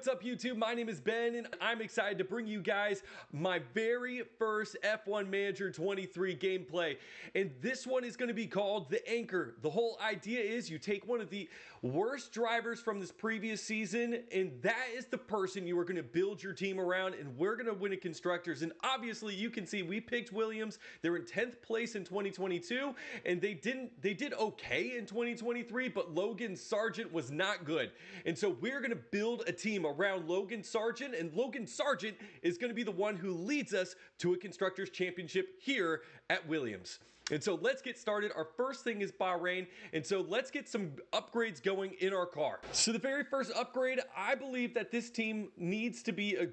What's up, YouTube? My name is Ben, and I'm excited to bring you guys my very first F1 Manager 23 gameplay. And this one is going to be called The Anchor. The whole idea is you take one of the worst drivers from this previous season, and that is the person you are going to build your team around, and we're going to win at Constructors. And obviously, you can see we picked Williams. They're in 10th place in 2022, and they did okay in 2023, but Logan Sargent was not good. And so we're going to build a team around Logan Sargent, and Logan Sargent is going to be the one who leads us to a Constructors Championship here at Williams. And so let's get started. Our first thing is Bahrain, and so let's get some upgrades going in our car. So the very first upgrade, I believe that this team needs to be a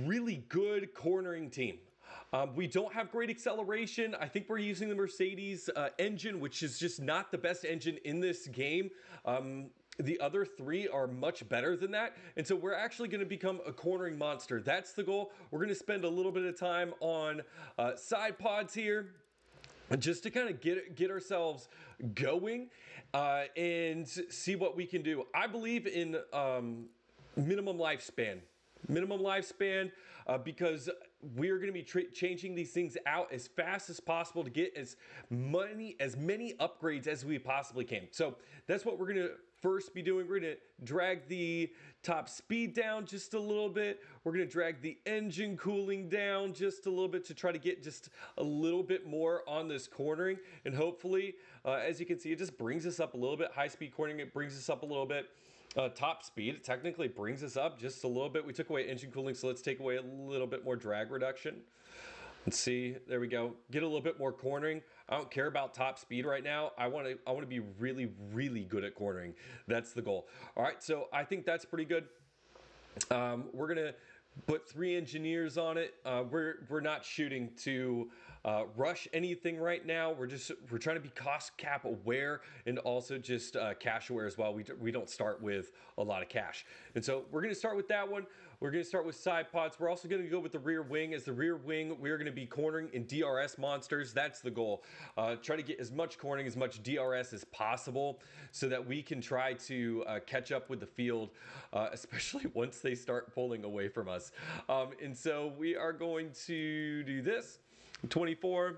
really good cornering team. We don't have great acceleration. I think we're using the Mercedes engine, which is just not the best engine in this game. The other three are much better than that. And so we're actually going to become a cornering monster. That's the goal. We're going to spend a little bit of time on side pods here, just to kind of get ourselves going and see what we can do. I believe in minimum lifespan. Because we're going to be changing these things out as fast as possible to get as many upgrades as we possibly can. So that's what we're going to first be doing. We're going to drag the top speed down just a little bit. We're going to drag the engine cooling down just a little bit to try to get just a little bit more on this cornering. And hopefully, as you can see, it just brings us up a little bit. High speed cornering, it brings us up a little bit. Top speed, it technically brings us up just a little bit. We took away engine cooling, so let's take away a little bit more drag reduction. Let's see, there we go. Get a little bit more cornering. I don't care about top speed right now. I want to be really good at cornering. That's the goal. All right, so I think that's pretty good. We're gonna put 3 engineers on it. We're not shooting to rush anything right now. We're trying to be cost cap aware and also just cash aware as well. We don't start with a lot of cash. And so we're going to start with that one. We're going to start with side pods. We're also going to go with the rear wing. As the rear wing, we're going to be cornering in DRS monsters. That's the goal. Try to get as much cornering, as much DRS as possible so that we can try to catch up with the field, especially once they start pulling away from us. And so we are going to do this. 24.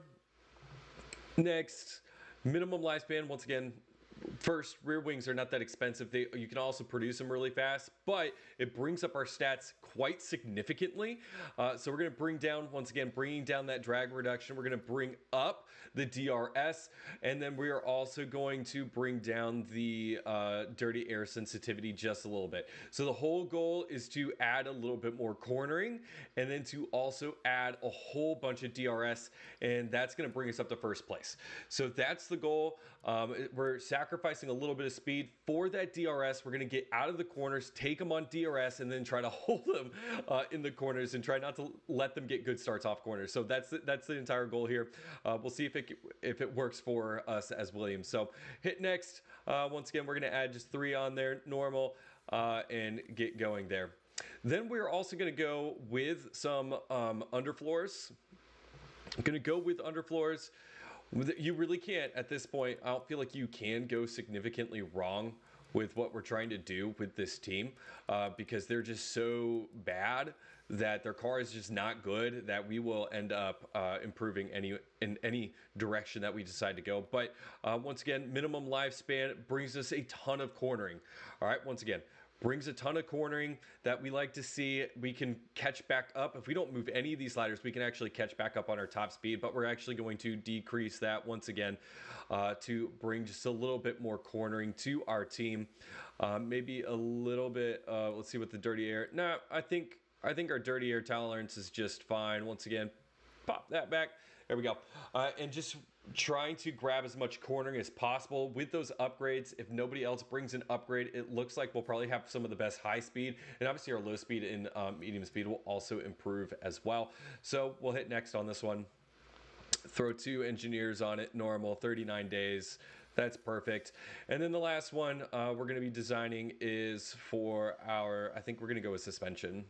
Next, minimum lifespan. Once again, first, rear wings are not that expensive. You can also produce them really fast, but it brings up our stats quite significantly. So we're going to bring down, once again, bringing down that drag reduction. We're going to bring up the DRS, and then we are also going to bring down the dirty air sensitivity just a little bit. So the whole goal is to add a little bit more cornering, and then to also add a whole bunch of DRS, and that's going to bring us up to first place. So that's the goal. We're sacrificing a little bit of speed for that DRS. We're going to get out of the corners, take them on DRS, and then try to hold them in the corners and try not to let them get good starts off corners. So that's the entire goal here. We'll see if it works for us as Williams. So hit next. Once again, we're going to add just 3 on there, normal, and get going there. Then we're also going to go with some underfloors. I'm going to go with underfloors. You really can't at this point. I don't feel like you can go significantly wrong with what we're trying to do with this team because they're just so bad that their car is just not good that we will end up improving in any direction that we decide to go. But once again, minimum lifespan brings us a ton of cornering. All right, once again, brings a ton of cornering that we like to see. We can catch back up. If we don't move any of these sliders, we can actually catch back up on our top speed, but we're actually going to decrease that once again to bring just a little bit more cornering to our team. Maybe a little bit, let's see what the dirty air. No, I think our dirty air tolerance is just fine. Once again, pop that back. There we go. And just trying to grab as much cornering as possible with those upgrades. If nobody else brings an upgrade, it looks like we'll probably have some of the best high speed, and obviously our low speed and medium speed will also improve as well. So we'll hit next on this one. Throw 2 engineers on it, normal, 39 days. That's perfect. And then the last one we're going to be designing is for I think we're going to go with suspension.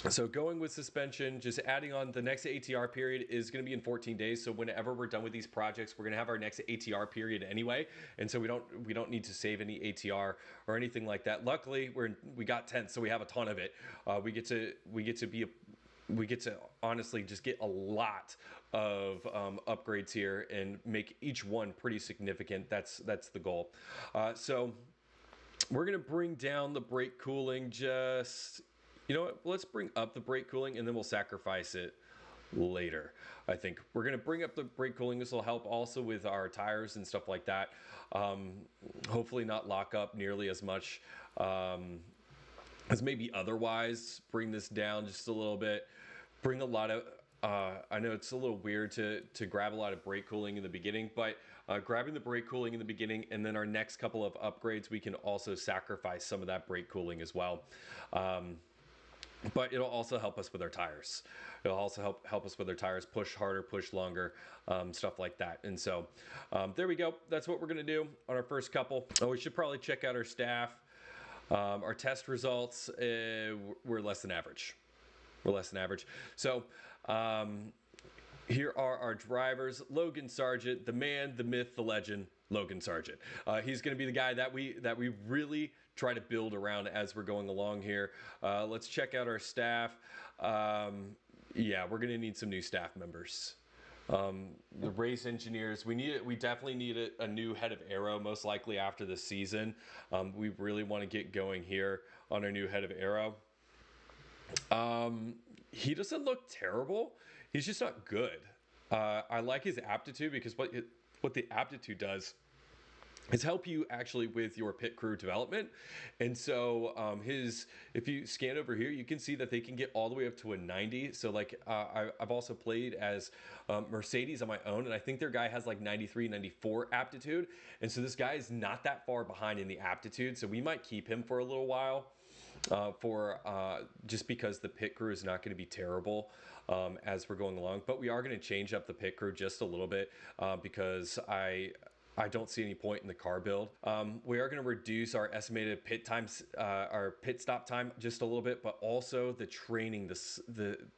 So going with suspension, just adding on the next ATR period is going to be in 14 days. So whenever we're done with these projects, we're going to have our next ATR period anyway, and so we don't need to save any ATR or anything like that. Luckily, we got tenths, so we have a ton of it. We get to honestly just get a lot of upgrades here and make each one pretty significant. That's the goal. So we're going to bring down the brake cooling just. You know what? Let's bring up the brake cooling and then we'll sacrifice it later. I think we're going to bring up the brake cooling. This will help also with our tires and stuff like that. Hopefully not lock up nearly as much as maybe otherwise. Bring this down just a little bit. Bring a lot of, I know it's a little weird to grab a lot of brake cooling in the beginning, but grabbing the brake cooling in the beginning and then our next couple of upgrades, we can also sacrifice some of that brake cooling as well. But it'll also help us with our tires. It'll also help us with our tires, push harder, push longer, stuff like that. And so there we go. That's what we're going to do on our first couple. Oh, we should probably check out our staff. Our test results, we're less than average. We're less than average. So here are our drivers. Logan Sargent, the man, the myth, the legend, Logan Sargent. He's going to be the guy that we really try to build around as we're going along here. Let's check out our staff. Yeah, we're going to need some new staff members. The race engineers, we definitely need a new head of aero, most likely after the season. We really want to get going here on our new head of aero. He doesn't look terrible. He's just not good. I like his aptitude because what the aptitude does is help you actually with your pit crew development. And so if you scan over here, you can see that they can get all the way up to a 90. So like I've also played as Mercedes on my own, and I think their guy has like 93, 94 aptitude. And so this guy is not that far behind in the aptitude. So we might keep him for a little while just because the pit crew is not going to be terrible as we're going along. But we are going to change up the pit crew just a little bit because I don't see any point in the car build. We are going to reduce our estimated pit times, our pit stop time just a little bit, but also the training.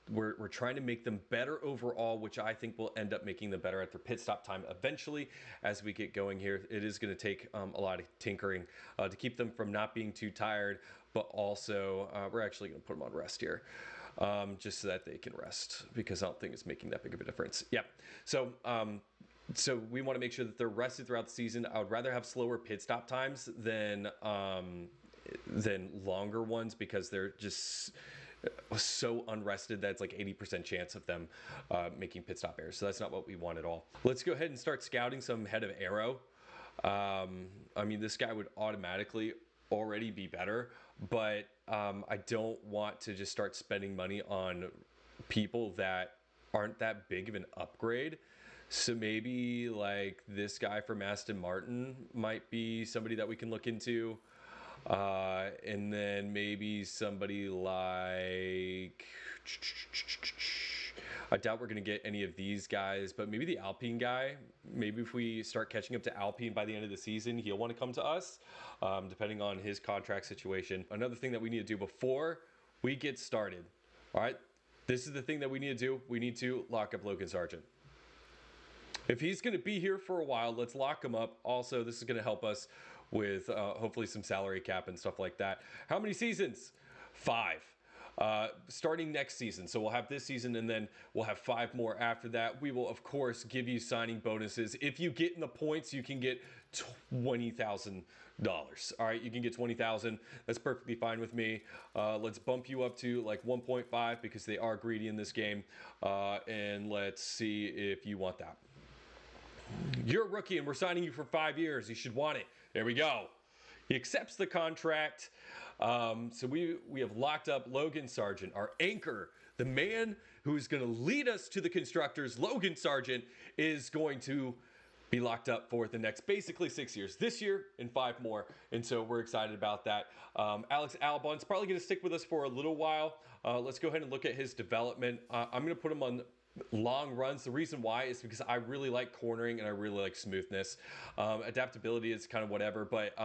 We're trying to make them better overall, which I think will end up making them better at their pit stop time eventually as we get going here. It is going to take a lot of tinkering to keep them from not being too tired, but also we're actually going to put them on rest here. Just so that they can rest, because I don't think it's making that big of a difference. Yeah. So we want to make sure that they're rested throughout the season. I would rather have slower pit stop times than longer ones, because they're just so unrested that it's like 80% chance of them making pit stop errors. So that's not what we want at all. Let's go ahead and start scouting some head of aero. I mean, this guy would automatically already be better, but I don't want to just start spending money on people that aren't that big of an upgrade. So maybe like this guy from Aston Martin might be somebody that we can look into. And then maybe somebody like, I doubt we're going to get any of these guys, but maybe the Alpine guy. Maybe if we start catching up to Alpine by the end of the season, he'll want to come to us, depending on his contract situation. Another thing that we need to do before we get started. All right. This is the thing that we need to do. We need to lock up Logan Sargent. If he's going to be here for a while, let's lock him up. Also, this is going to help us with hopefully some salary cap and stuff like that. How many seasons? 5. Starting next season. So we'll have this season and then we'll have 5 more after that. We will, of course, give you signing bonuses. If you get in the points, you can get $20,000. All right, you can get $20,000. That's perfectly fine with me. Let's bump you up to like 1.5 because they are greedy in this game. And let's see if you want that. You're a rookie and we're signing you for 5 years. You should want it. There we go. He accepts the contract. So we have locked up Logan Sargent, our anchor, the man who is going to lead us to the constructors. Logan Sargent is going to be locked up for the next basically 6 years, this year and 5 more. And so we're excited about that. Alex Albon's probably going to stick with us for a little while. Let's go ahead and look at his development. I'm going to put him on long runs. The reason why is because I really like cornering and I really like smoothness. Adaptability is kind of whatever, but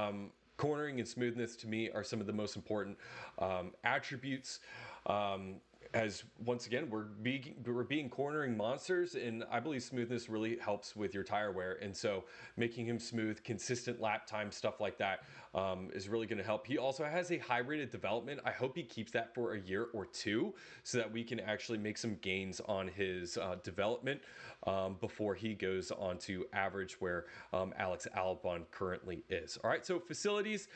cornering and smoothness to me are some of the most important attributes. as once again we're being cornering monsters, and I believe smoothness really helps with your tire wear, and so making him smooth, consistent lap time, stuff like that is really going to help. He also has a high rate of development. I hope he keeps that for a year or two so that we can actually make some gains on his development before he goes on to average where Alex Albon currently is. All right, so facilities.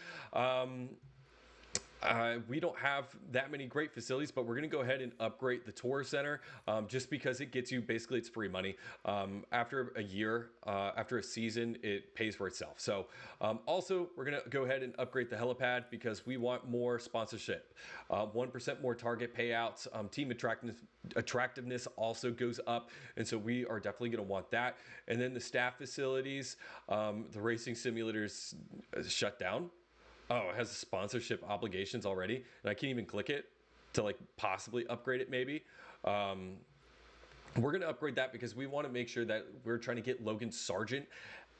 We don't have that many great facilities, but we're going to go ahead and upgrade the tour center just because it gets you, basically it's free money. After a year, after a season, it pays for itself. So also we're going to go ahead and upgrade the helipad because we want more sponsorship. 1% more target payouts. Team attractiveness also goes up, and so we are definitely going to want that. And then the staff facilities, the racing simulators shut down. Oh, it has sponsorship obligations already, and I can't even click it to like possibly upgrade it maybe. We're going to upgrade that because we want to make sure that we're trying to get Logan Sargent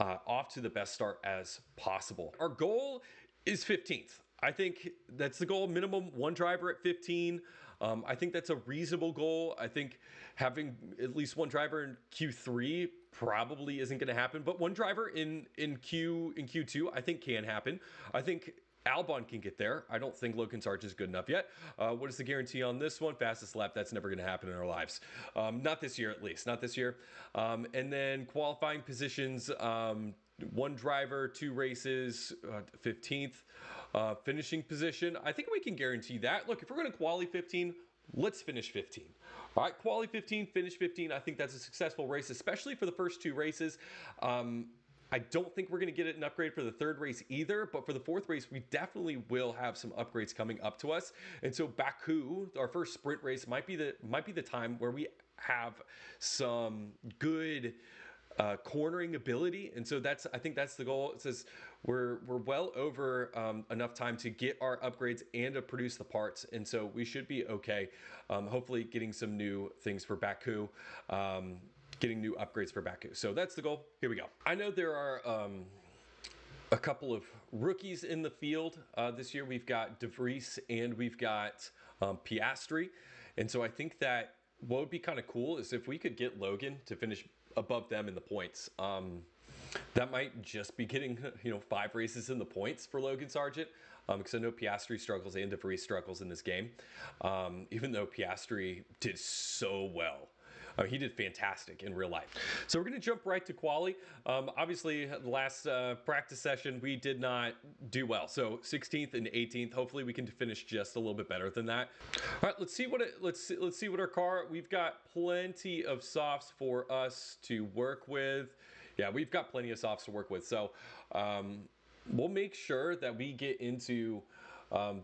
off to the best start as possible. Our goal is 15th. I think that's the goal, minimum one driver at 15. I think that's a reasonable goal. I think having at least one driver in Q3 probably isn't going to happen, but one driver in Q2 I think can happen. I think Albon can get there. I don't think Logan Sargent is good enough yet. What is the guarantee on this one? Fastest lap, that's never going to happen in our lives. Not this year, at least. Not this year. And then qualifying positions, one driver, 2 races, 15th. Finishing position, I think we can guarantee that. Look, if we're going to quali 15, let's finish 15. All right, quali 15, finish 15. I think that's a successful race, especially for the first 2 races. I don't think we're going to get an upgrade for the 3rd race either, but for the 4th race, we definitely will have some upgrades coming up to us. And so Baku, our first sprint race, might be the time where we have some good cornering ability, and so I think that's the goal. It says we're well over enough time to get our upgrades and to produce the parts, and so we should be okay. Hopefully getting some new things for Baku, getting new upgrades for Baku. So that's the goal. Here we go. I know there are a couple of rookies in the field this year. We've got De Vries and we've got Piastri, and so I think that what would be kind of cool is if we could get Logan to finish above them in the points. That might just be getting 5 races in the points for Logan Sargent, because I know Piastri struggles and De Vries struggles in this game, even though Piastri did so well. He did fantastic in real life. So we're going to jump right to quali. Obviously, the last practice session, we did not do well. So 16th and 18th. Hopefully, we can finish just a little bit better than that. All right, let's see what our car. We've got plenty of softs for us to work with. Yeah, we've got plenty of softs to work with. So we'll make sure that we get into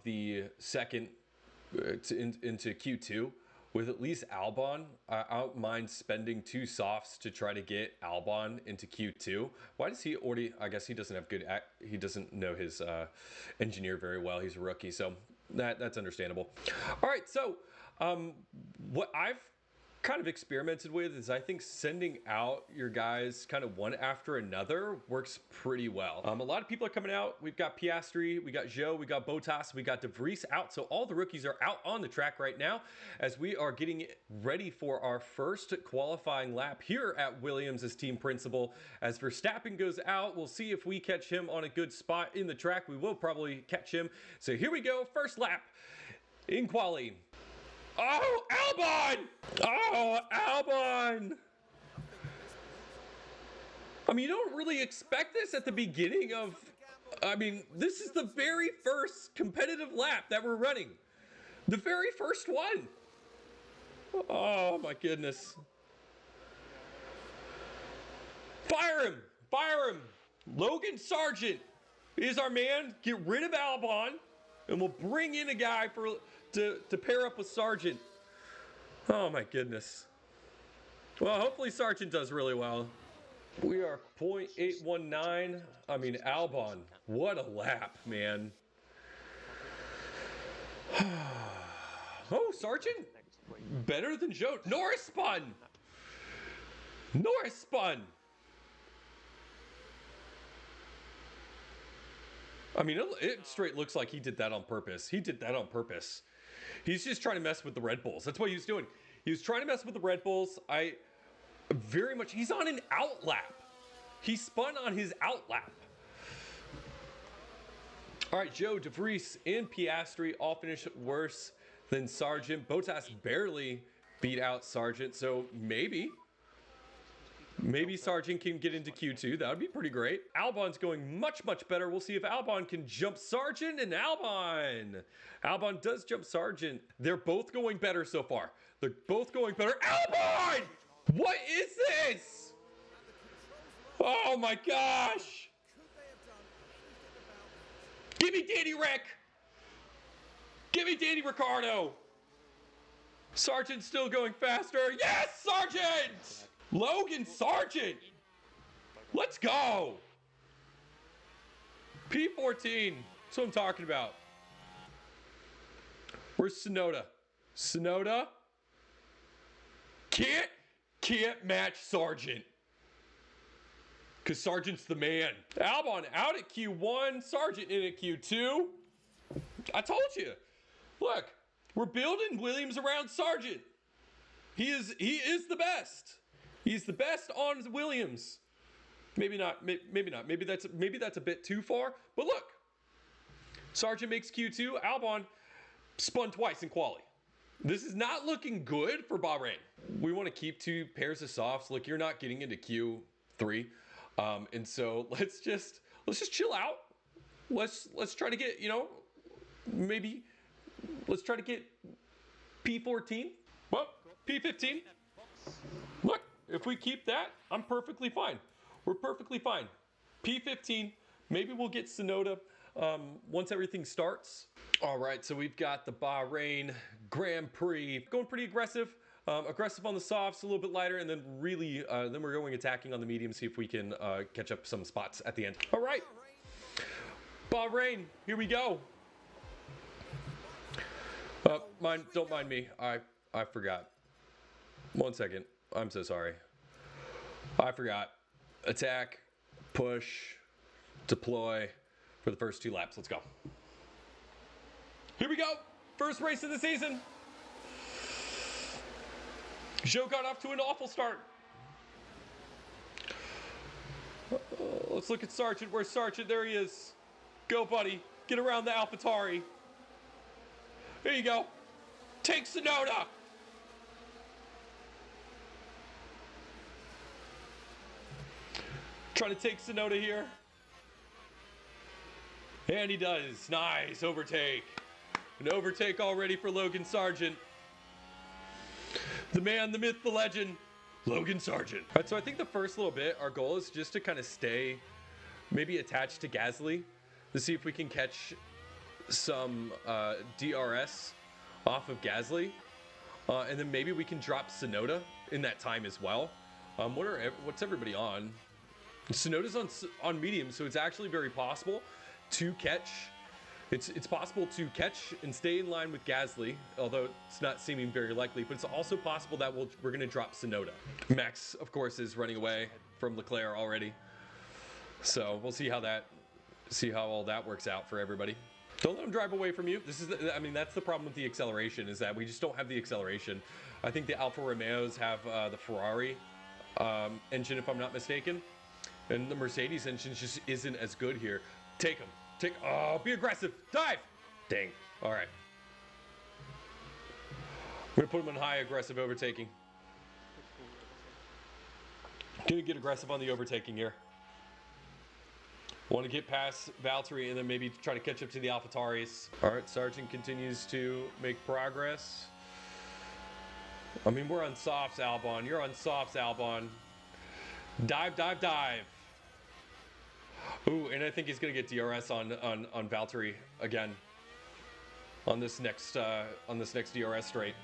the second into Q2. With at least Albon, I don't mind spending 2 softs to try to get Albon into Q2. Why does he already, I guess he doesn't have good, he doesn't know his engineer very well. He's a rookie, so that's understandable. All right, so what I've kind of experimented with is I think sending out your guys kind of one after another works pretty well. A lot of people are coming out. We've got Piastri, we got Joe, we got Bottas, we got De Vries out. So all the rookies are out on the track right now as we are getting ready for our first qualifying lap here at Williams' team principal. As Verstappen goes out, we'll see if we catch him on a good spot in the track. We will probably catch him. So here we go, first lap in quali. Oh, Albon! Oh, Albon! I mean, you don't really expect this at the beginning of... I mean, this is the very first competitive lap that we're running. The very first one. Oh, my goodness. Fire him! Fire him! Logan Sargent is our man. Get rid of Albon, and we'll bring in a guy to pair up with Sargent. Oh my goodness. Well, hopefully Sargent does really well. We are 0.819. I mean, Albon, what a lap, man. Oh, Sargent, better than Joe. Norris spun. Norris spun. I mean, it straight looks like he did that on purpose. He did that on purpose. He's just trying to mess with the Red Bulls. That's what he was doing. He was trying to mess with the Red Bulls. He's on an outlap. He spun on his outlap. All right, Joe, DeVries, and Piastri all finished worse than Sargent. Bottas barely beat out Sargent, so maybe Sargent can get into Q2. That would be pretty great. Albon's going much, much better. We'll see if Albon can jump Sargent, and Albon does jump Sargent. They're both going better so far. They're both going better. Albon! What is this? Oh my gosh! Give me Danny Rick! Give me Danny Ricciardo! Sargent's still going faster. Yes, Sargent! Logan Sargent! Let's go! P14. That's what I'm talking about. Where's Tsunoda? Tsunoda? Can't match Sargent. Because Sargent's the man. Albon out at Q1. Sargent in at Q2. I told you. Look, we're building Williams around Sargent. He is the best. He's the best on Williams. Maybe not. Maybe not. Maybe that's a bit too far. But look, Sargent makes Q2. Albon spun twice in quali. This is not looking good for Bahrain. We want to keep 2 pairs of softs. Look, you're not getting into Q3. And so let's just chill out. Let's try to get, maybe let's try to get P14. Well, P15. Look, if we keep that, I'm perfectly fine. We're perfectly fine. P15, maybe we'll get Tsunoda once everything starts. All right, so we've got the Bahrain Grand Prix going pretty aggressive. Aggressive on the softs, a little bit lighter, and then really, then we're going attacking on the medium, see if we can catch up some spots at the end. All right, Bahrain, here we go. Don't mind me. I forgot. 1 second. I'm so sorry. I forgot. Attack, push, deploy for the first 2 laps. Let's go. Here we go. First race of the season. Joe got off to an awful start. Let's look at Sargent. Where's Sargent? There he is. Go, buddy. Get around the AlphaTauri. Here you go. Take Tsunoda. Trying to take Tsunoda here. And he does. Nice overtake. An overtake already for Logan Sargent. The man, the myth, the legend, Logan Sargent. All right, so I think the first little bit, our goal is just to kind of stay maybe attached to Gasly to see if we can catch some DRS off of Gasly. And then maybe we can drop Tsunoda in that time as well. What's everybody on? Tsunoda's on medium, so it's actually very possible to catch. It's possible to catch and stay in line with Gasly, although it's not seeming very likely, but it's also possible that we're going to drop Tsunoda. Max, of course, is running away from Leclerc already. So we'll see how all that works out for everybody. Don't let him drive away from you. That's the problem with the acceleration, is that we just don't have the acceleration. I think the Alfa Romeos have the Ferrari engine, if I'm not mistaken, and the Mercedes engine just isn't as good here. Take him. Be aggressive. Dive. Dang. All right. I'm going to put him in high aggressive overtaking. Going to get aggressive on the overtaking here. Want to get past Valtteri and then maybe try to catch up to the AlphaTauris. All right, Sargent continues to make progress. I mean, we're on softs, Albon. You're on softs, Albon. Dive, dive, dive. Ooh, and I think he's going to get DRS on Valtteri again on this next DRS straight.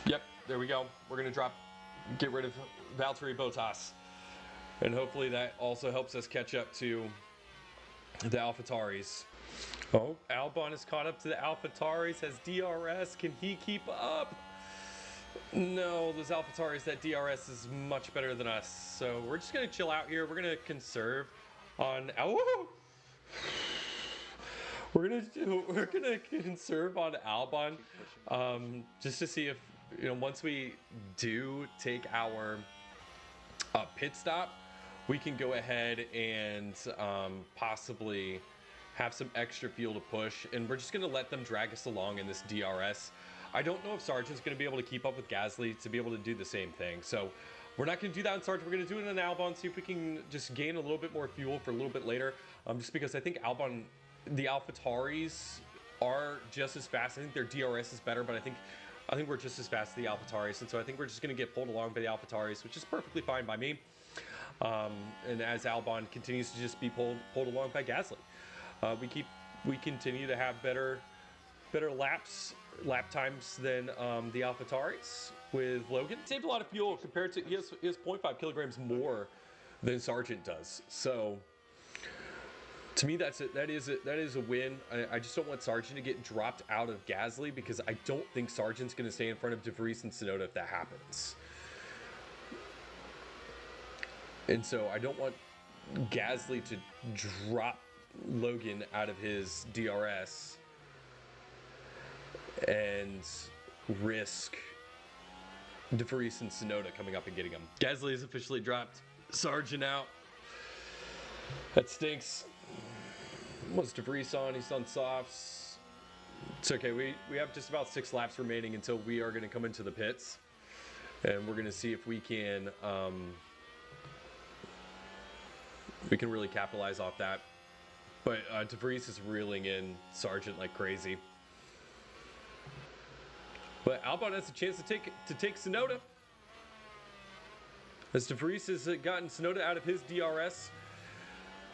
Yep, there we go. We're going to get rid of Valtteri Bottas. And hopefully that also helps us catch up to the AlphaTauris. Oh, Albon is caught up to the AlphaTauris, has DRS. Can he keep up? No, those AlphaTauris, that DRS is much better than us. So we're just going to chill out here. We're going to conserve on... Oh! We're gonna conserve on Albon, just to see if, you know, once we do take our pit stop, we can go ahead and possibly have some extra fuel to push, and we're just gonna let them drag us along in this DRS. I don't know if Sargent's gonna be able to keep up with Gasly to be able to do the same thing. So we're not gonna do that on Sargent. We're gonna do it on Albon, see if we can just gain a little bit more fuel for a little bit later. Just because I think Albon, the AlphaTauris are just as fast. I think their DRS is better, but I think we're just as fast as the AlphaTauris, and so I think we're just gonna get pulled along by the AlphaTauris, which is perfectly fine by me. And as Albon continues to just be pulled along by Gasly. We continue to have better lap times than the AlphaTauris with Logan. Saved a lot of fuel compared to, he has 0.5 kilograms more than Sargent does. So to me, that is a win. I just don't want Sargent to get dropped out of Gasly, because I don't think Sargent's going to stay in front of De Vries and Tsunoda if that happens. And so I don't want Gasly to drop Logan out of his DRS and risk De Vries and Tsunoda coming up and getting him. Gasly has officially dropped Sargent out. That stinks. What's De Vries on? He's on softs. It's okay. We have just about 6 laps remaining until we are going to come into the pits, and we're going to see if we can really capitalize off that. But De Vries is reeling in Sargent like crazy. But Albon has a chance to take Tsunoda, as De Vries has gotten Tsunoda out of his DRS.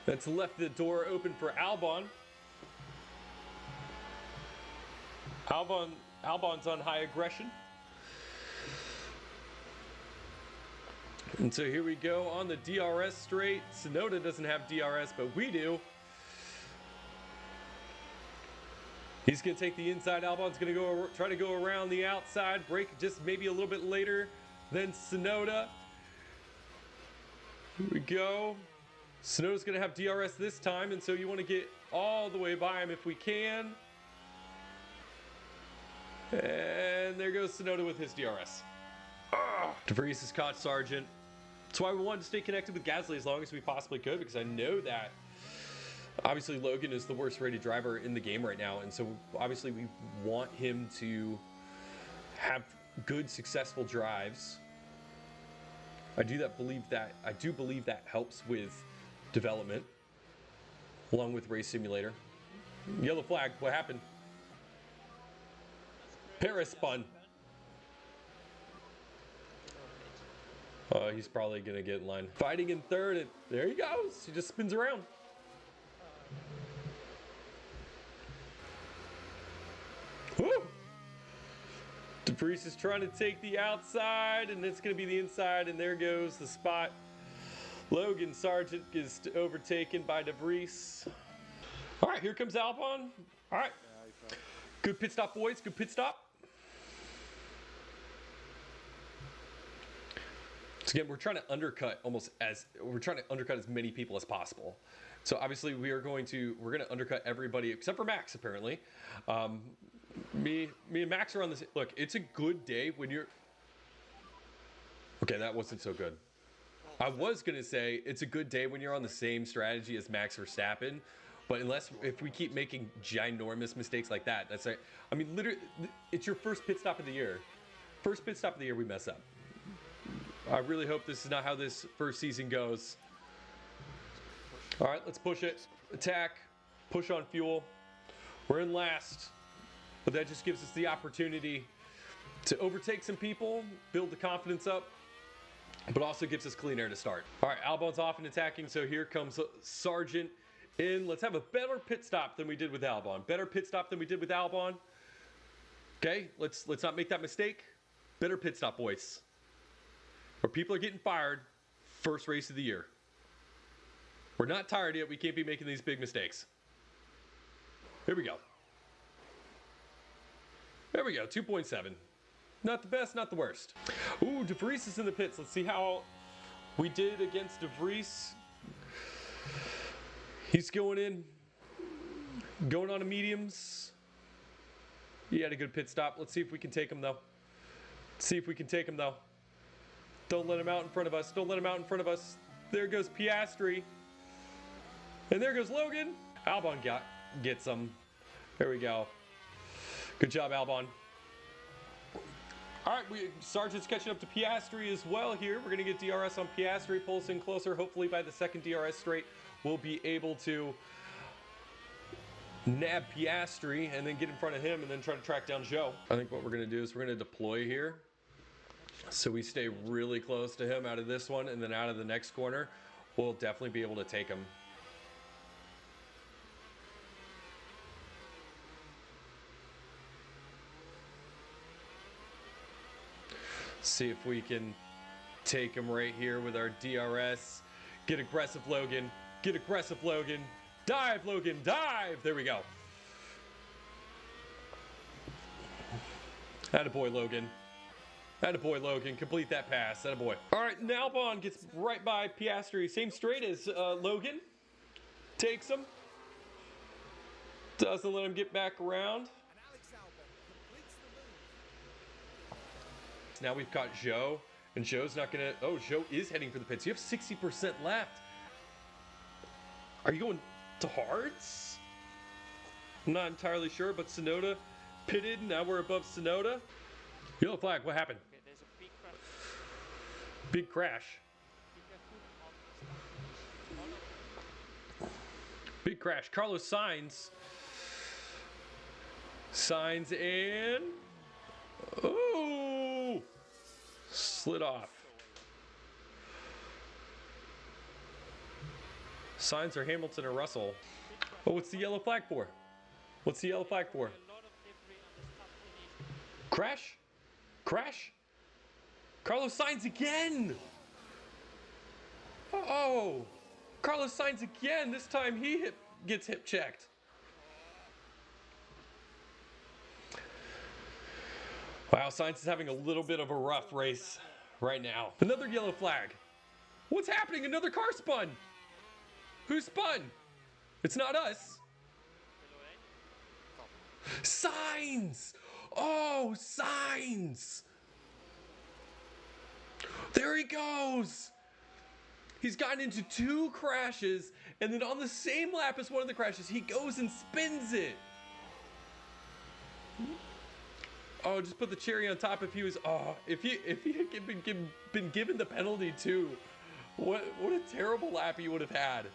That's left the door open for Albon. Albon's on high aggression. And so here we go on the DRS straight. Tsunoda doesn't have DRS, but we do. He's going to take the inside. Albon's going to try to go around the outside, break just maybe a little bit later than Tsunoda. Here we go. Tsunoda's going to have DRS this time, and so you want to get all the way by him if we can. And there goes Tsunoda with his DRS. De Vries has caught Sargent. That's why we wanted to stay connected with Gasly as long as we possibly could, because I know that obviously Logan is the worst rated driver in the game right now, and so obviously we want him to have good, successful drives. I do believe that helps with development, along with Race Simulator. Yellow flag. What happened? Paris spun. He's probably gonna get in line. Fighting in third, and there he goes. He just spins around. Woo! De Vries is trying to take the outside, and it's gonna be the inside, and there goes the spot. Logan Sargent is overtaken by De Vries. All right, here comes Albon. All right, good pit stop, boys. Good pit stop. So again, we're trying to undercut as many people as possible. So obviously we're going to undercut everybody except for Max, apparently. Me and Max are on this. Look, it's a good day when you're. Okay, that wasn't so good. I was gonna say it's a good day when you're on the same strategy as Max Verstappen, but if we keep making ginormous mistakes like that, that's like, I mean, literally, it's your first pit stop of the year. First pit stop of the year, we mess up. I really hope this is not how this first season goes. All right, let's push it. Attack, push on fuel. We're in last, but that just gives us the opportunity to overtake some people, build the confidence up, but also gives us clean air to start. All right, Albon's off and attacking, so here comes Sargent in. Let's have a better pit stop than we did with Albon. Better pit stop than we did with Albon. Okay, let's not make that mistake. Better pit stop, boys. Or people are getting fired first race of the year. We're not tired yet. We can't be making these big mistakes. Here we go. There we go, 2.7. Not the best, not the worst. Ooh, De Vries is in the pits. Let's see how we did against De Vries. He's going in. Going on to mediums. He had a good pit stop. Let's see if we can take him, though. See if we can take him, though. Don't let him out in front of us. Don't let him out in front of us. There goes Piastri. And there goes Logan. Albon gets him. There we go. Good job, Albon. All right, Sargent's catching up to Piastri as well here. We're going to get DRS on Piastri, pull us in closer. Hopefully by the second DRS straight, we'll be able to nab Piastri and then get in front of him and then try to track down Joe. I think what we're going to do is we're going to deploy here. So we stay really close to him out of this one, and then out of the next corner, we'll definitely be able to take him. See if we can take him right here with our DRS. Get aggressive, Logan. Get aggressive, Logan. Dive, Logan, dive. There we go. Attaboy, Logan. Attaboy, Logan. Complete that pass. Attaboy. All right, now Albon gets right by Piastri. Same straight as Logan. Takes him. Doesn't let him get back around. Now we've got Joe, and Joe's not gonna, oh, Joe is heading for the pits. You have 60% left. Are you going to hards? I'm not entirely sure, but Sonoda pitted. Now we're above Sonoda. Yellow flag, what happened? Okay, there's a big crash. Big crash. Big crash. Carlos Sainz. Sainz in. Oh! Slid off. Sainz or Hamilton or Russell. Oh, what's the yellow flag for? What's the yellow flag for? Crash? Crash? Carlos Sainz again! Oh! Carlos Sainz again! This time he gets hip checked. Wow, Sainz is having a little bit of a rough race right now. Another yellow flag. What's happening? Another car spun. Who spun? It's not us. Sainz! Oh, Sainz! There he goes! He's gotten into 2 crashes, and then on the same lap as one of the crashes, he goes and spins it. Oh, just put the cherry on top if he was, oh, if he had been given the penalty too. What a terrible lap he would have had.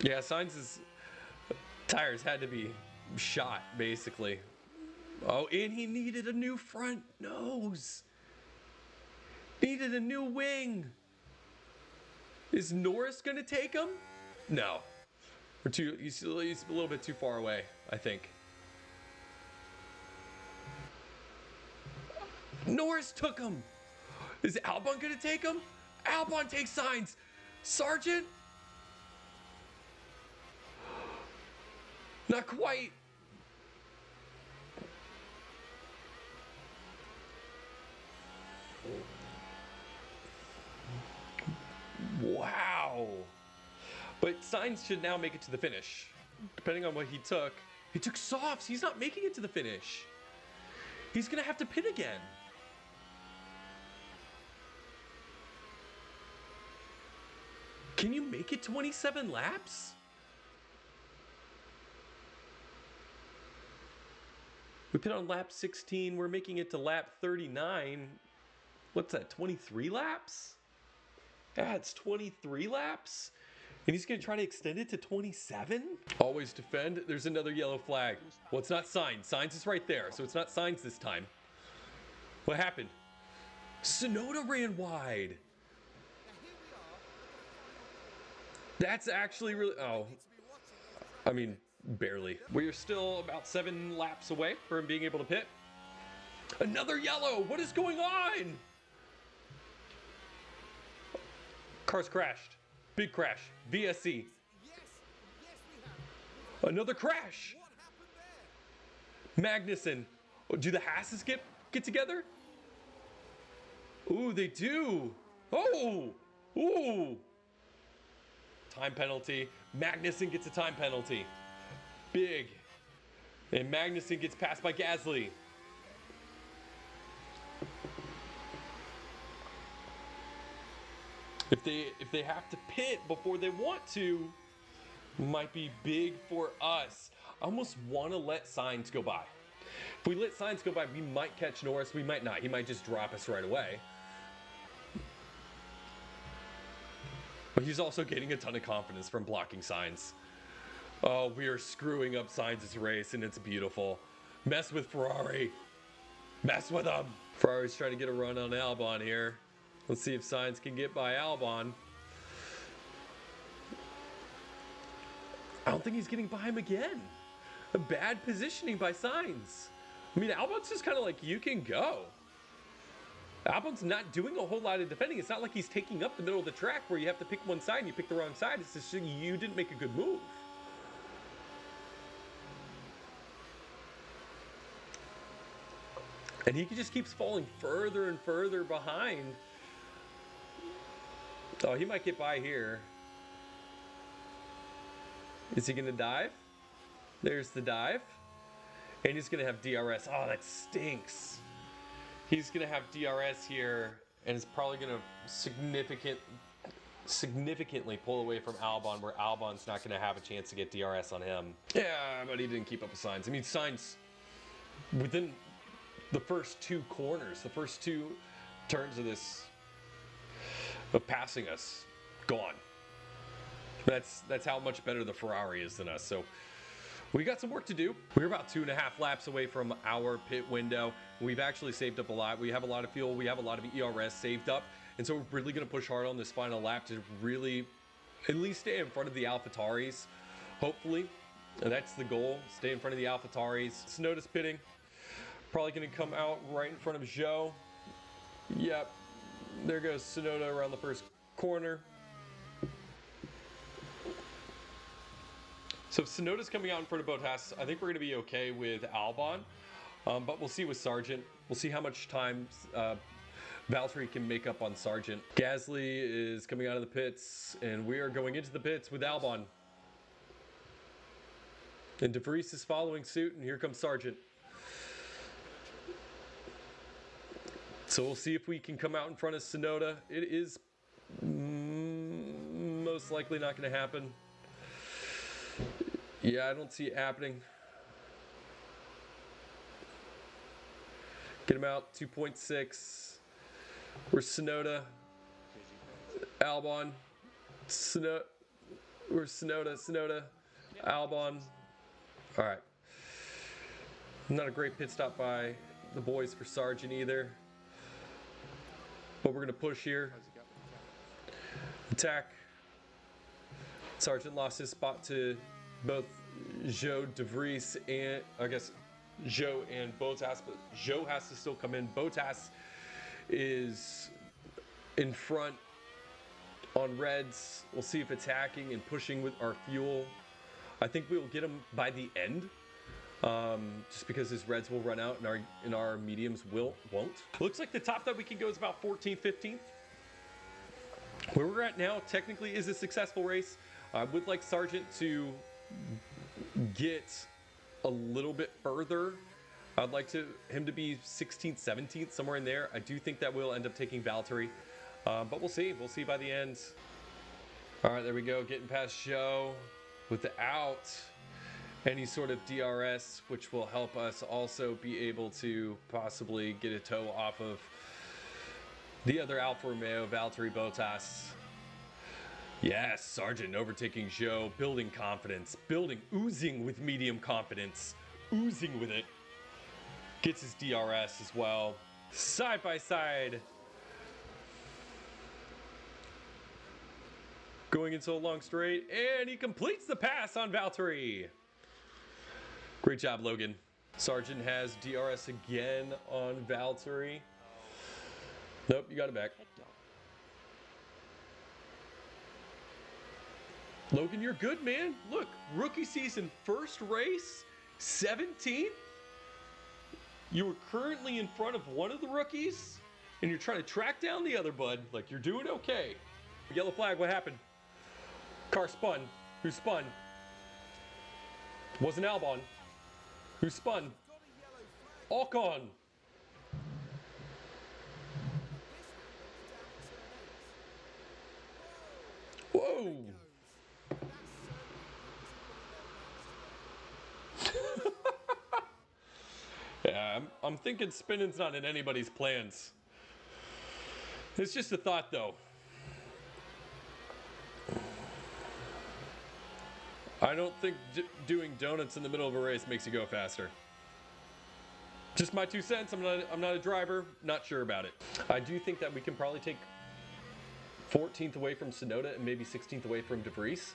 Yeah, Sainz's tires had to be shot, basically. Oh, and he needed a new front nose. Needed a new wing. Is Norris gonna take him? No. He's a little bit too far away, I think. Norris took him. Is Albon gonna take him? Albon takes Sainz. Sargent? Not quite. Wow. But Sainz should now make it to the finish. Depending on what he took. He took softs. He's not making it to the finish. He's going to have to pit again. Can you make it 27 laps? We pit on lap 16. We're making it to lap 39. What's that, 23 laps? Yeah, it's 23 laps. And he's going to try to extend it to 27? Always defend. There's another yellow flag. Well, it's not Sainz. Sainz is right there, so it's not Sainz this time. What happened? Sonoda ran wide. That's actually really... Oh. I mean, barely. We are still about 7 laps away from being able to pit. Another yellow! What is going on? Car's crashed. Big crash. VSC. Another crash. Magnussen. Oh, do the Hasses get together? Ooh, they do. Oh. Ooh. time penalty. Magnussen gets a time penalty. Big. And Magnussen gets passed by Gasly. If they have to pit before they want to, might be big for us. I almost want to let Sainz go by. If we let Sainz go by, we might catch Norris. We might not. He might just drop us right away. But he's also getting a ton of confidence from blocking Sainz. Oh, we are screwing up Sainz's race, and it's beautiful. Mess with Ferrari. Mess with them. Ferrari's trying to get a run on Albon here. Let's see if Sainz can get by Albon. I don't think he's getting by him again. A bad positioning by Sainz. I mean, Albon's just kind of like, you can go. Albon's not doing a whole lot of defending. It's not like he's taking up the middle of the track where you have to pick one side and you pick the wrong side. It's just you didn't make a good move. And he just keeps falling further and further behind. Oh, he might get by here. Is he going to dive? There's the dive. And he's going to have DRS. Oh, that stinks. He's going to have DRS here, and it's probably going to significantly pull away from Albon, where Albon's not going to have a chance to get DRS on him. Yeah, but he didn't keep up with Sainz. I mean, Sainz, within the first two corners, the first two turns of this, of passing us, gone. That's how much better the Ferrari is than us. So we got some work to do. We're about 2.5 laps away from our pit window. We've actually saved up a lot. We have a lot of fuel. We have a lot of ERS saved up. And so we're really going to push hard on this final lap to really at least stay in front of the AlphaTauris, hopefully. And that's the goal, stay in front of the AlphaTauris. Tsunoda's pitting. Probably going to come out right in front of Zhou. Yep. There goes Tsunoda around the first corner. So if Tsunoda's coming out in front of Bottas, I think we're going to be okay with Albon. But we'll see with Sargent. We'll see how much time Valtteri can make up on Sargent. Gasly is coming out of the pits, and we are going into the pits with Albon. And De Vries is following suit, and here comes Sargent. So we'll see if we can come out in front of Tsunoda. It is most likely not going to happen. Yeah, I don't see it happening. Get him out, 2.6. Where's Tsunoda? Albon. Tsunoda. Where's Tsunoda? Albon. All right. Not a great pit stop by the boys for Sargent either. But we're going to push here. Attack. Sargent lost his spot to both Zhou, De Vries, and I guess Zhou and Bottas, but Zhou has to still come in. Bottas is in front on reds. We'll see if it's hacking and pushing with our fuel. I think we'll get him by the end, just because his reds will run out and our mediums won't. Looks like the top that we can go is about 14th, 15th. Where we're at now technically is a successful race. I would like Sargent to get a little bit further. I'd like him to be 16th, 17th, somewhere in there. I do think that we'll end up taking Valtteri, but we'll see. We'll see by the end. All right, there we go. Getting past Zhou without any sort of DRS, which will help us also be able to possibly get a toe off of the other Alfa Romeo, Valtteri Bottas. Yes, Sargent overtaking Zhou, building confidence, oozing with medium confidence, oozing with it. Gets his DRS as well. Side by side. Going into a long straight, and he completes the pass on Valtteri. Great job, Logan. Sargent has DRS again on Valtteri. Nope, you got it back. Logan, you're good, man. Look, rookie season, first race, 17th. You were currently in front of one of the rookies, and you're trying to track down the other bud. Like, you're doing okay. Yellow flag, what happened? Car spun. Who spun? Wasn't Albon. Who spun? Ocon. Whoa. Yeah, I'm thinking spinning's not in anybody's plans. It's just a thought, though. I don't think doing donuts in the middle of a race makes you go faster. Just my 2 cents. I'm not a driver. Not sure about it. I do think that we can probably take 14th away from Tsunoda and maybe 16th away from De Vries,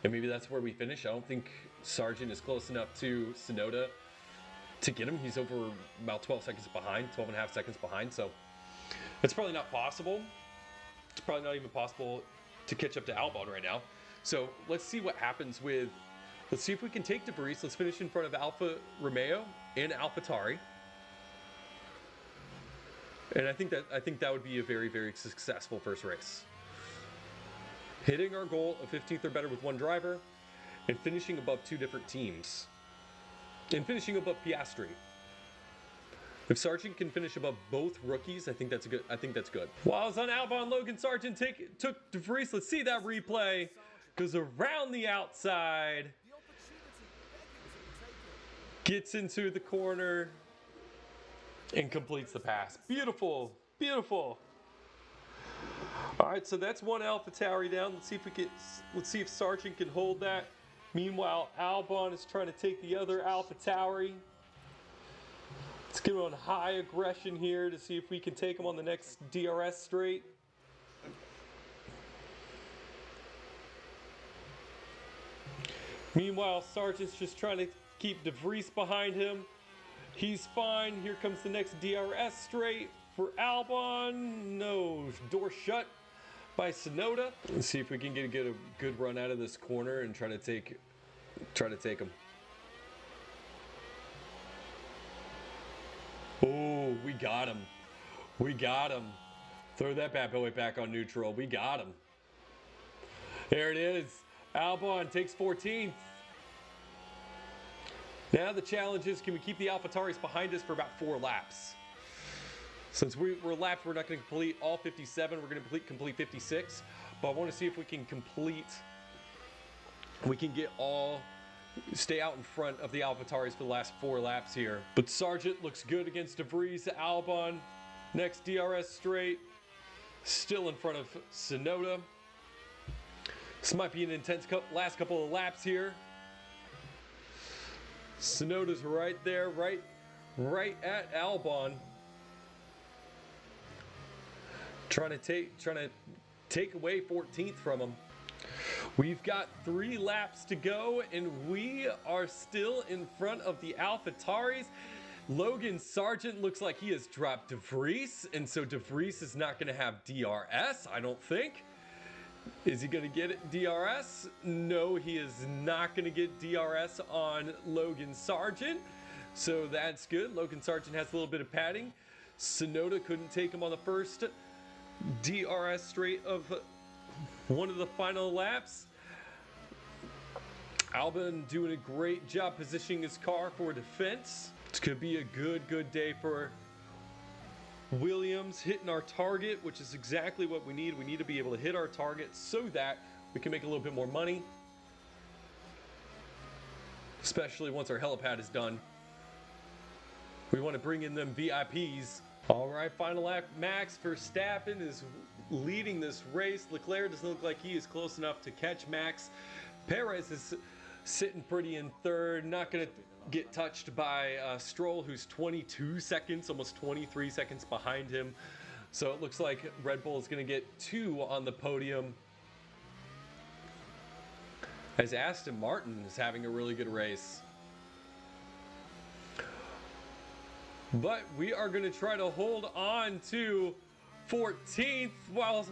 and maybe that's where we finish. I don't think Sargent is close enough to Tsunoda to get him. He's over about 12 seconds behind, 12 and a half seconds behind, so it's probably not possible. It's probably not even possible to catch up to Albon right now. So let's see what happens with, let's see if we can take De Vries. Let's finish in front of Alfa Romeo and AlphaTauri. And I think that would be a very, very successful first race. Hitting our goal of 15th or better with one driver and finishing above 2 different teams. And finishing above Piastri. If Sargent can finish above both rookies, I think that's good. While I was on Albon, Logan Sargent took De Vries. Let's see that replay. Goes around the outside. Gets into the corner. And completes the pass. Beautiful. Beautiful. All right, so that's one AlphaTauri down. Let's see if Sargent can hold that. Meanwhile, Albon is trying to take the other AlphaTauri. Let's get on high aggression here to see if we can take him on the next DRS straight. Meanwhile, Sargent's just trying to keep De Vries behind him. He's fine. Here comes the next DRS straight for Albon. No, door shut by Tsunoda. Let's see if we can get a good run out of this corner and try to take him. Oh, we got him. We got him. Throw that bad boy back on neutral. We got him. There it is. Albon takes 14th. Now the challenge is, can we keep the AlphaTauris behind us for about 4 laps? Since we're lapped, we're not going to complete all 57. We're going to complete 56. But I want to see if we can stay out in front of the AlphaTauris for the last 4 laps here. But Sargent looks good against De Vries. Albon, next DRS straight, still in front of Tsunoda. This might be an intense last couple of laps here. Tsunoda's right there, right at Albon. Trying to take away 14th from him. We've got 3 laps to go, and we are still in front of the AlphaTauris. Logan Sargent looks like he has dropped De Vries, and so De Vries is not going to have DRS, I don't think. Is he going to get DRS? No, he is not going to get DRS on Logan Sargent. So that's good. Logan Sargent has a little bit of padding. Tsunoda couldn't take him on the first DRS straight of one of the final laps. Albon doing a great job positioning his car for defense. It's going to be a good day for Williams, hitting our target, which is exactly what we need. We need to be able to hit our target so that we can make a little bit more money, especially once our helipad is done. We want to bring in them VIPs. All right, final lap. Max Verstappen is leading this race. Leclerc doesn't look like he is close enough to catch Max. Perez is sitting pretty in third, not going to get touched by Stroll, who's 22 seconds, almost 23 seconds behind him. So it looks like Red Bull is going to get 2 on the podium, as Aston Martin is having a really good race. But we are going to try to hold on to 14th while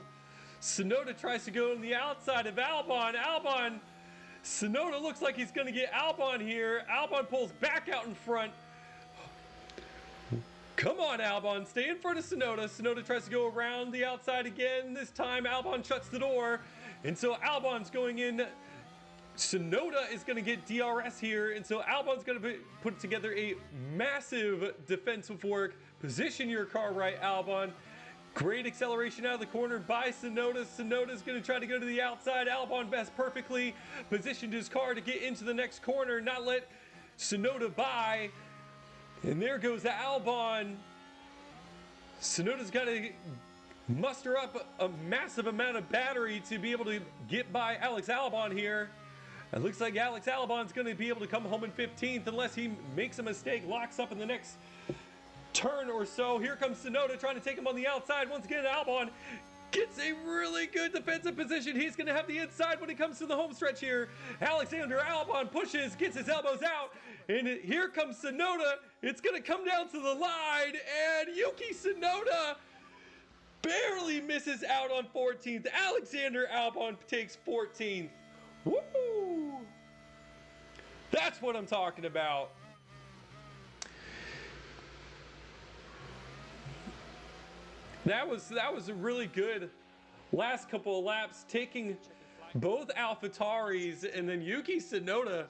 Tsunoda tries to go on the outside of Albon. Tsunoda looks like he's going to get Albon here. Albon pulls back out in front. Come on, Albon. Stay in front of Tsunoda. Tsunoda tries to go around the outside again. This time, Albon shuts the door. And so Albon's going in. Tsunoda is going to get DRS here, and so Albon's going to put together a massive defensive work. Position your car right, Albon. Great acceleration out of the corner by Tsunoda. Tsunoda's going to try to go to the outside. Albon best perfectly positioned his car to get into the next corner, not let Tsunoda by. And there goes Albon. Tsunoda's got to muster up a massive amount of battery to be able to get by Alex Albon here. It looks like Alex Albon's going to be able to come home in 15th unless he makes a mistake, locks up in the next turn or so. Here comes Tsunoda trying to take him on the outside. Once again, Albon gets a really good defensive position. He's going to have the inside when he comes to the home stretch here. Alexander Albon pushes, gets his elbows out, and here comes Tsunoda. It's going to come down to the line, and Yuki Tsunoda barely misses out on 14th. Alexander Albon takes 14th. Woo! That's what I'm talking about. That was a really good last couple of laps, taking both AlphaTauris, and then Yuki Tsunoda,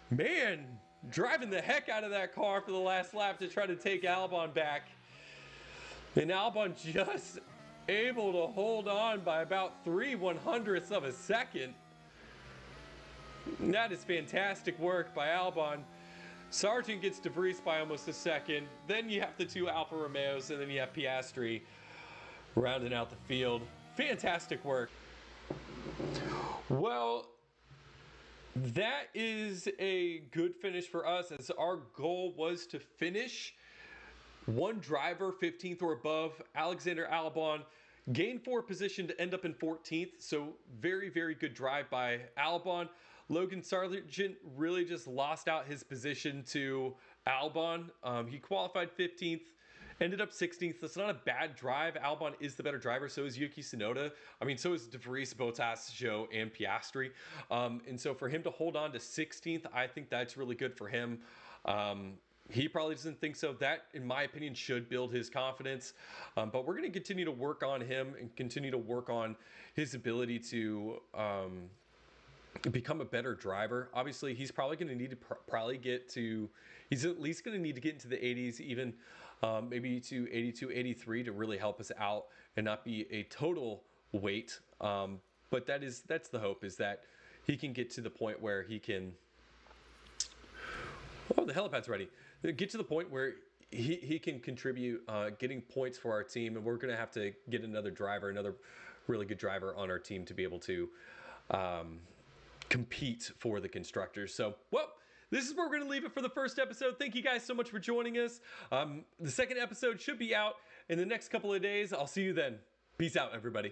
man, driving the heck out of that car for the last lap to try to take Albon back. And Albon just able to hold on by about 3/100ths of a second. That is fantastic work by Albon. Sargent gets DeVries by almost a second. Then you have the two Alfa Romeos, and then you have Piastri rounding out the field. Fantastic work. Well, that is a good finish for us, as our goal was to finish one driver 15th or above. Alexander Albon gained 4 position to end up in 14th. So very, very good drive by Albon. Logan Sargent really just lost out his position to Albon. He qualified 15th, ended up 16th. That's not a bad drive. Albon is the better driver. So is Yuki Tsunoda. I mean, so is DeVries, Bottas, Zhou, and Piastri. And so for him to hold on to 16th, I think that's really good for him. He probably doesn't think so. That, in my opinion, should build his confidence. But we're going to continue to work on him and continue to work on his ability to become a better driver. Obviously, he's probably going to need to get to, he's at least going to need to get into the 80s, even maybe to 82, 83 to really help us out and not be a total weight. But that's the hope, is that he can get to the point where he can, oh, the helipad's ready. Get to the point where he can contribute getting points for our team, and we're going to have to get another really good driver on our team to be able to compete for the constructors. So, well, this is where we're going to leave it for the first episode. Thank you guys so much for joining us. The second episode should be out in the next couple of days. I'll see you then. Peace out, everybody.